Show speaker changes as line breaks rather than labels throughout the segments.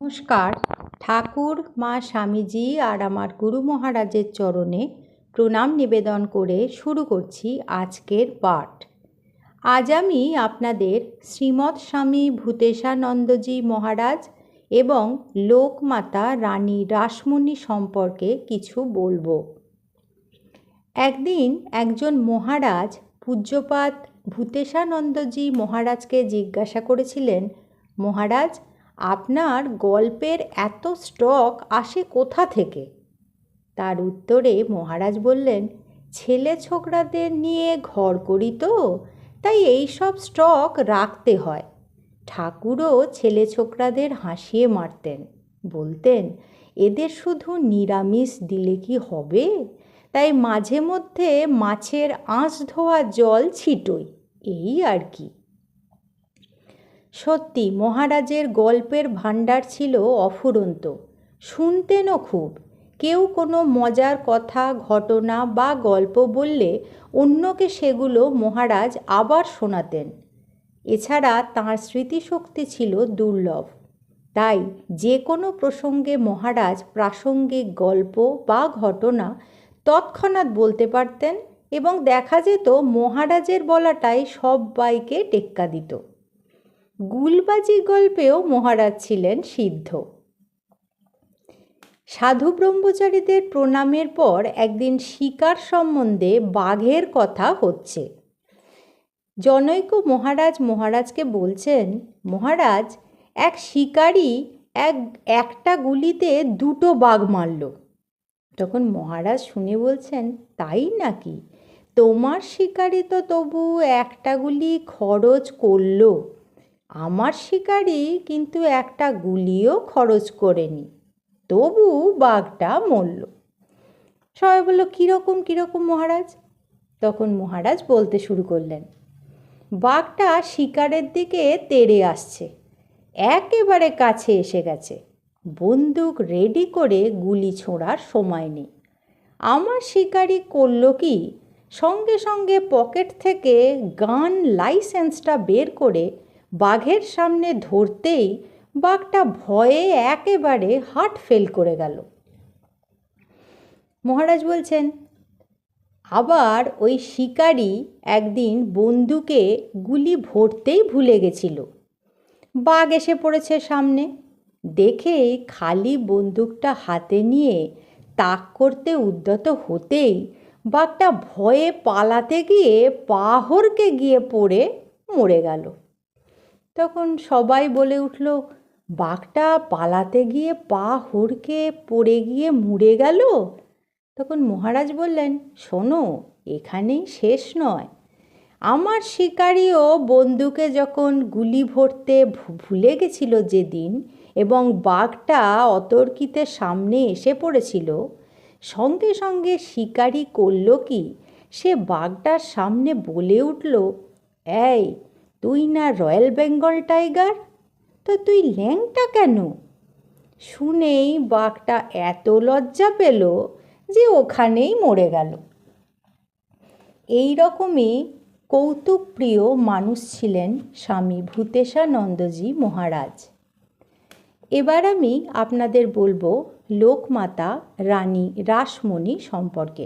নমস্কার। ঠাকুর মা স্বামীজি আর আমার গুরু মহারাজের চরণে প্রণাম নিবেদন করে শুরু করছি আজকের পাঠ। আজ আমি আপনাদের শ্রীমৎ স্বামী ভূতেশানন্দজি মহারাজ এবং লোকমাতা রানী রাসমণি সম্পর্কে কিছু বলবো। একদিন একজন মহারাজ পূজ্যপাদ ভূতেশানন্দজি মহারাজকে জিজ্ঞাসা করেছিলেন, মহারাজ, আপনার গল্পের এত স্টক আসে কোথা থেকে? তার উত্তরে মহারাজ বললেন, ছেলে ছোকরাদের নিয়ে ঘর করি তো, তাই এই সব স্টক রাখতে হয়। ঠাকুরও ছেলে ছোকরাদের হাসিয়ে মারতেন, বলতেন, এদের শুধু নিরামিষ দিলে কি হবে, তাই মাঝে মধ্যে মাছের আঁশ ধোয়া জল ছিটোই, এই আর কি। সত্যি মহারাজের গল্পের ভাণ্ডার ছিল অফুরন্ত, শুনতেনও খুব। কেউ কোনো মজার কথা, ঘটনা বা গল্প বললে অন্যকে সেগুলো মহারাজ আবার শোনাতেন। এছাড়া তাঁর স্মৃতিশক্তি ছিল দুর্লভ, তাই যে কোনো প্রসঙ্গে মহারাজ প্রাসঙ্গিক গল্প বা ঘটনা তৎক্ষণাৎ বলতে পারতেন এবং দেখা যেত মহারাজের বলাটাই সব্বাইকে টেক্কা দিত। গুলবাজি গল্পেও মহারাজ ছিলেন সিদ্ধ। সাধু ব্রহ্মচারীদের প্রণামের পর একদিন শিকার সম্বন্ধে বাঘের কথা হচ্ছে। জনৈক মহারাজকে বলছেন, মহারাজ, এক শিকারী একটা গুলিতে 2টো বাঘ মারল। তখন মহারাজ শুনে বলছেন, তাই নাকি? তোমার শিকারী তো তবু একটা গুলি খরচ করলো, আমার শিকারী কিন্তু একটা গুলিও খরচ করেনি, তবু বাঘটা মরল। সবাই বলল, কীরকম মহারাজ? তখন মহারাজ বলতে শুরু করলেন, বাঘটা শিকারের দিকে তেড়ে আসছে, একেবারে কাছে এসে গেছে, বন্দুক রেডি করে গুলি ছোঁড়ার সময় নেই। আমার শিকারি করল কি, সঙ্গে সঙ্গে পকেট থেকে গান লাইসেন্সটা বের করে বাঘের সামনে ধরতেই বাঘটা ভয়ে একেবারে হার্ট ফেল করে গেল। মহারাজ বলছেন, আবার ওই শিকারি একদিন বন্দুকে গুলি ভরতেই ভুলে গেছিল। বাঘ এসে পড়েছে সামনে, দেখেই খালি বন্দুকটা হাতে নিয়ে তাক করতে উদ্যত হতেই বাঘটা ভয়ে পালাতে গিয়ে পা হড়কে গিয়ে পড়ে মরে গেল। তখন সবাই বলে উঠল, বাঘটা পালাতে গিয়ে পা হড়কে পড়ে গিয়ে মরে গেল? তখন মহারাজ বললেন, শোনো, এখানেই শেষ নয়। আমার শিকারিও বন্দুকে যখন গুলি ভরতে ভুলে গেছিল যেদিন এবং বাঘটা অতর্কিতে সামনে এসে পড়েছিল, সঙ্গে সঙ্গে শিকারি করল কি, সে বাঘটার সামনে বলে উঠল, এই, তুই না রয়্যাল বেঙ্গল টাইগার, তো তুই ল্যাংটা কেন? শুনেই বাঘটা এত লজ্জা পেল যে ওখানেই মরে গেল। এই রকমই কৌতুকপ্রিয় মানুষ ছিলেন স্বামী ভূতেশানন্দজি মহারাজ। এবার আমি আপনাদের বলবো লোকমাতা রানী রাসমণি সম্পর্কে।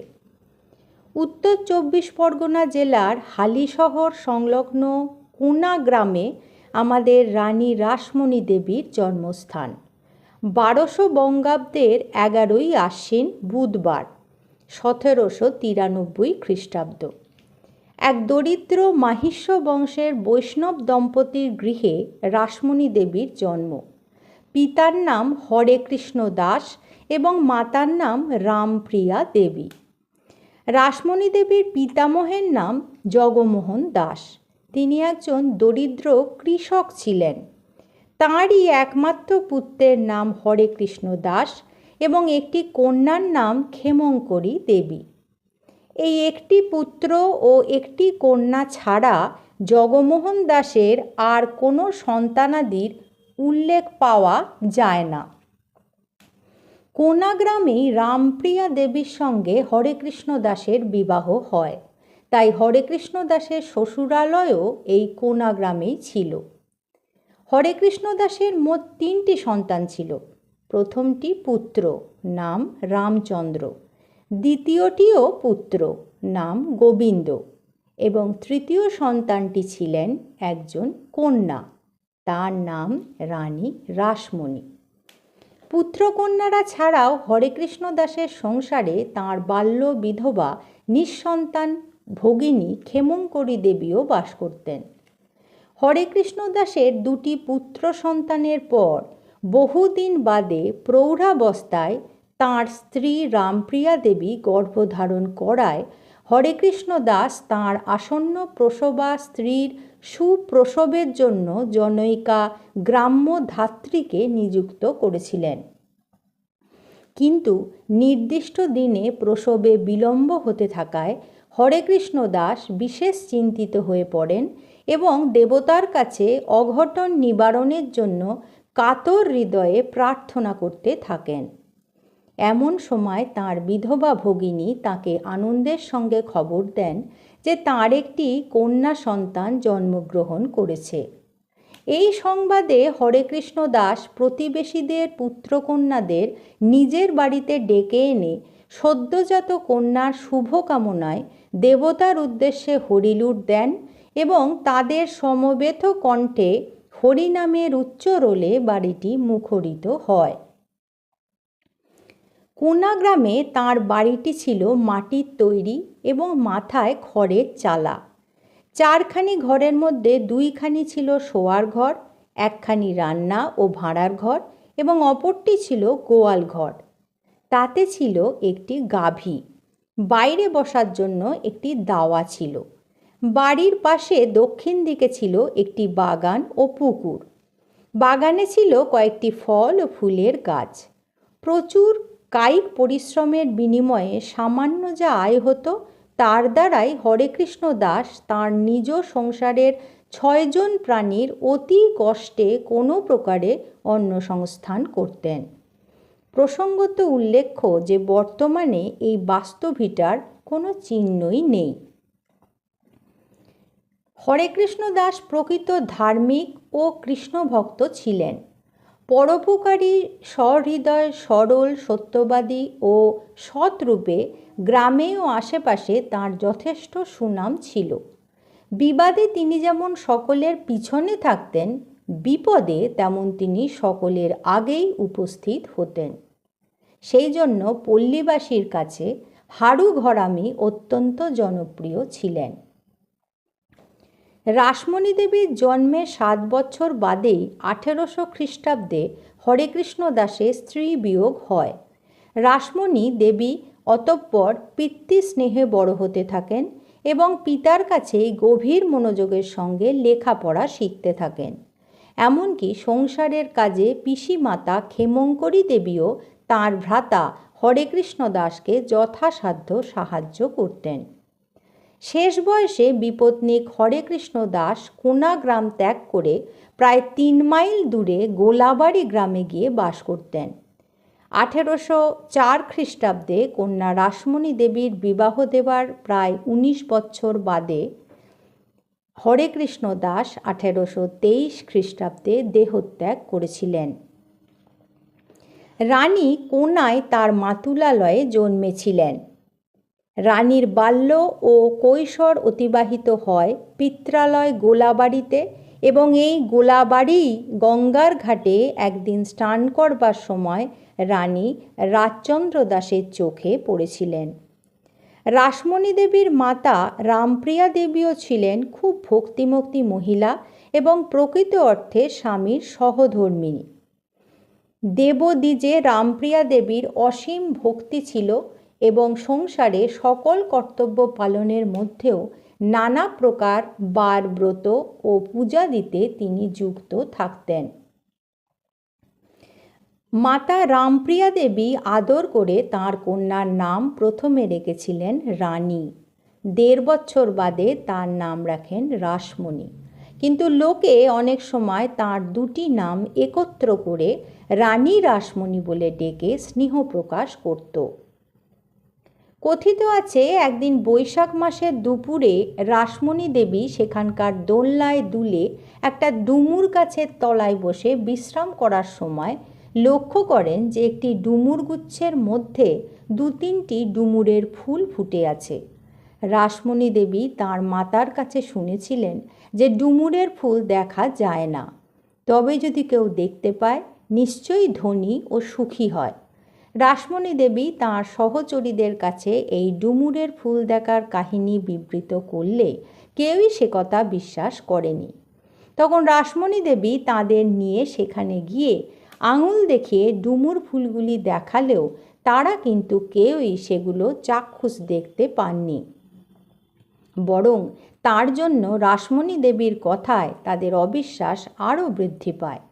উত্তর 24 পরগনা জেলার হালিশহর সংলগ্ন কোনা গ্রামে আমাদের রানী রাসমণি দেবীর জন্মস্থান। 1200 বঙ্গাব্দের 11ই আশ্বিন বুধবার, 1793 খ্রিস্টাব্দ। এক দরিদ্র মাহিষ্য বংশের বৈষ্ণব দম্পতির গৃহে রাসমণি দেবীর জন্ম। পিতার নাম হরে কৃষ্ণ দাস এবং মাতার নাম রামপ্রিয়া দেবী। রাসমণি দেবীর পিতামহের নাম জগমোহন দাস। তিনি একজন দরিদ্র কৃষক ছিলেন। তাঁরই একমাত্র পুত্রের নাম হরে কৃষ্ণ দাস এবং একটি কন্যার নাম ক্ষেমঙ্করী দেবী। এই একটি পুত্র ও একটি কন্যা ছাড়া জগমোহন দাসের আর কোনো সন্তানাদির উল্লেখ পাওয়া যায় না। কোনা গ্রামেই রামপ্রিয়া দেবীর সঙ্গে হরেকৃষ্ণ দাসের বিবাহ হয়, তাই হরেকৃষ্ণ দাসের শ্বশুরালয়ও এই কোনা গ্রামেই ছিল। হরেকৃষ্ণ দাসের মোট 3টি সন্তান ছিল। প্রথমটি পুত্র, নাম রামচন্দ্র। দ্বিতীয়টিও পুত্র, নাম গোবিন্দ। এবং তৃতীয় সন্তানটি ছিলেন একজন কন্যা, তার নাম রানী রাসমণি। পুত্রকন্যারা ছাড়াও হরেকৃষ্ণ দাসের সংসারে তাঁর বাল্য বিধবা নিঃসন্তান ভগিনী ক্ষেমঙ্করী দেবীও বাস করতেন। হরেকৃষ্ণ দাসের 2টি পুত্র সন্তানের পর বহুদিন বাদে প্রৌঢ়াবস্থায় তাঁর স্ত্রী রামপ্রিয়া দেবী গর্ভধারণ করায় হরেকৃষ্ণ দাস তাঁর আসন্ন প্রসবা স্ত্রীর সুপ্রসবের জন্য জনৈকা গ্রাম্য ধাত্রীকে নিযুক্ত করেছিলেন। কিন্তু নির্দিষ্ট দিনে প্রসবে বিলম্ব হতে থাকায় হরেকৃষ্ণ দাস বিশেষ চিন্তিত হয়ে পড়েন এবং দেবতার কাছে অঘটন নিবারণের জন্য কাতর হৃদয়ে প্রার্থনা করতে থাকেন। এমন সময় তাঁর বিধবা ভগিনী তাকে আনন্দের সঙ্গে খবর দেন যে তাঁর একটি কন্যা সন্তান জন্মগ্রহণ করেছে। এই সংবাদে হরেকৃষ্ণ দাস প্রতিবেশীদের পুত্রকন্যাদের নিজের বাড়িতে ডেকে এনে সদ্যজাত কন্যার শুভকামনায় দেবতার উদ্দেশ্যে হরিলুট দেন এবং তাদের সমবেত কণ্ঠে হরিনামের উচ্চরোলে বাড়িটি মুখরিত হয়। কোনা গ্রামে তাঁর বাড়িটি ছিল মাটির তৈরি এবং মাথায় খড়ের চালা। 4খানি ঘরের মধ্যে 2খানি ছিল শোয়ার ঘর, 1খানি রান্না ও ভাঁড়ার ঘর এবং অপরটি ছিল গোয়াল ঘর। তাতে ছিল একটি গাভী। বাইরে বসার জন্য একটি দাওয়া ছিল। বাড়ির পাশে দক্ষিণ দিকে ছিল একটি বাগান ও পুকুর। বাগানে ছিল কয়েকটি ফল ও ফুলের গাছ। প্রচুর কায়িক পরিশ্রমের বিনিময়ে সামান্য যা আয় হতো তার দ্বারাই হরেকৃষ্ণ দাস তাঁর নিজ সংসারের 6 জন প্রাণীর অতি কষ্টে কোনো প্রকারে অন্নসংস্থান করতেন। প্রসঙ্গত উল্লেখ্য যে বর্তমানে এই বাস্তভিটার কোনো চিহ্নই নেই। হরেকৃষ্ণ দাস প্রকৃত ধার্মিক ও কৃষ্ণভক্ত ছিলেন। পরোপকারী, সহৃদয়, সরল, সত্যবাদী ও সৎরূপে গ্রামে ও আশেপাশে তাঁর যথেষ্ট সুনাম ছিল। বিবাদে তিনি যেমন সকলের পিছনে থাকতেন, বিপদে তেমন তিনি সকলের আগেই উপস্থিত হতেন। সেই জন্য পল্লীবাসীর কাছে হাড়ু ঘরামি অত্যন্ত জনপ্রিয় ছিলেন। রাসমণি দেবীর জন্মের 7 বছর বাদেই 1800 খ্রিস্টাব্দে হরেকৃষ্ণ দাসের স্ত্রী বিয়োগ হয়। রাসমণি দেবী অতঃপর পিতৃস্নেহে বড় হতে থাকেন এবং পিতার কাছেই গভীর মনোযোগের সঙ্গে লেখাপড়া শিখতে থাকেন। এমনকি সংসারের কাজে পিসিমাতা ক্ষেমঙ্করী দেবীও তাঁর ভ্রাতা হরেকৃষ্ণ দাসকে যথাসাধ্য সাহায্য করতেন। শেষ বয়সে বিপত্নিক হরেকৃষ্ণ দাস কোনা গ্রাম ত্যাগ করে প্রায় 3 মাইল দূরে গোলাবাড়ি গ্রামে গিয়ে বাস করতেন। 1804 খ্রিস্টাব্দে কন্যা রাসমণি দেবীর বিবাহ দেবার প্রায় 19 বছর বাদে হরেকৃষ্ণ দাস 1823 খ্রিস্টাব্দে দেহত্যাগ করেছিলেন। রানী কোনায় তার মাতুলালয়ে জন্মেছিলেন। রানীর বাল্য ও কৈশোর অতিবাহিত হয় পিত্রালয় গোলাবাড়িতে এবং এই গোলাবাড়ি গঙ্গার ঘাটে একদিন স্নান করবার সময় রানী রাজচন্দ্র দাসের চোখে পড়েছিলেন। রাসমণি দেবীর মাতা রামপ্রিয়া দেবীও ছিলেন খুব ভক্তিমতী মহিলা এবং প্রকৃত অর্থে স্বামীর সহধর্মিণী। দেবদ্বিজে রামপ্রিয়া দেবীর অসীম ভক্তি ছিল এবং সংসারে সকল কর্তব্য পালনের মধ্যেও নানা প্রকার বার ব্রত ও পূজা দিতে তিনি যুক্ত থাকতেন। মাতা রামপ্রিয়া দেবী আদর করে তাঁর কন্যার নাম প্রথমে রেখেছিলেন রানী। 1.5 বছর বাদে তার নাম রাখেন রাসমণি। কিন্তু লোকে অনেক সময় তাঁর 2টি নাম একত্র করে রানী রাসমণি বলে ডেকে স্নেহ প্রকাশ করত। কথিত আছে একদিন বৈশাখ মাসের দুপুরে রাসমণি দেবী সেখানকার দোলনায় দুলে একটা ডুমুর গাছের তলায় বসে বিশ্রাম করার সময় লক্ষ্য করেন যে একটি ডুমুর গুচ্ছের মধ্যে 2-3টি ডুমুরের ফুল ফুটে আছে। রাসমণি দেবী তাঁর মাতার কাছে শুনেছিলেন যে ডুমুরের ফুল দেখা যায় না, তবে যদি কেউ দেখতে পায় নিশ্চয়ই ধনী ও সুখী হয়। রাসমণি দেবী তাঁর সহচরীদের কাছে এই ডুমুরের ফুল দেখার কাহিনী বিবৃত করলে কেউই সে কথা বিশ্বাস করেনি। তখন রাসমণি দেবী তাঁদের নিয়ে সেখানে গিয়ে আঙুল দেখিয়ে ডুমুর ফুলগুলি দেখালেও তারা কিন্তু কেউই সেগুলো চাক্ষুষ দেখতে পাননি, বরং তার জন্য রাসমণি দেবীর কথায় তাদের অবিশ্বাস আরও বৃদ্ধি পায়।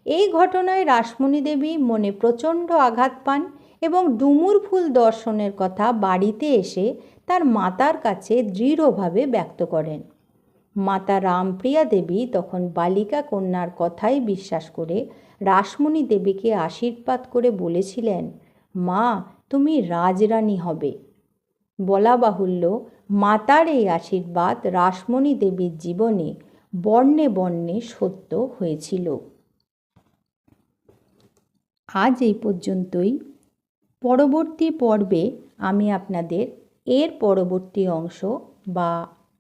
এই ঘটনায় রাসমণি দেবী মনে প্রচণ্ড আঘাত পান এবং ডুমুর ফুল দর্শনের কথা বাড়িতে এসে তার মাতার কাছে দৃঢ়ভাবে ব্যক্ত করেন। মাতা রামপ্রিয়া দেবী তখন বালিকা কন্যার কথাই বিশ্বাস করে রাসমণি দেবীকে আশীর্বাদ করে বলেছিলেন, মা, তুমি রাজরানী হবে। বলা বাহুল্য, মাতার এই আশীর্বাদ রাসমণি দেবীর জীবনে বর্ণে বর্ণে সত্য হয়েছিল। আজ এই পর্যন্তই। পরবর্তী পর্বে আমি আপনাদের এর পরবর্তী অংশ বা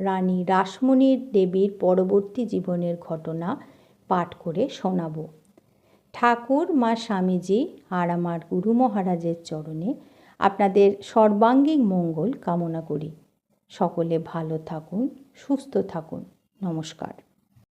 রানী রাসমণি দেবীর পরবর্তী জীবনের ঘটনা পাঠ করে শোনাব। ঠাকুর, মা স্বামীজি আর আমার গুরু মহারাজের চরণে আপনাদের সর্বাঙ্গীন মঙ্গল কামনা করি। সকলে ভালো থাকুন, সুস্থ থাকুন। নমস্কার।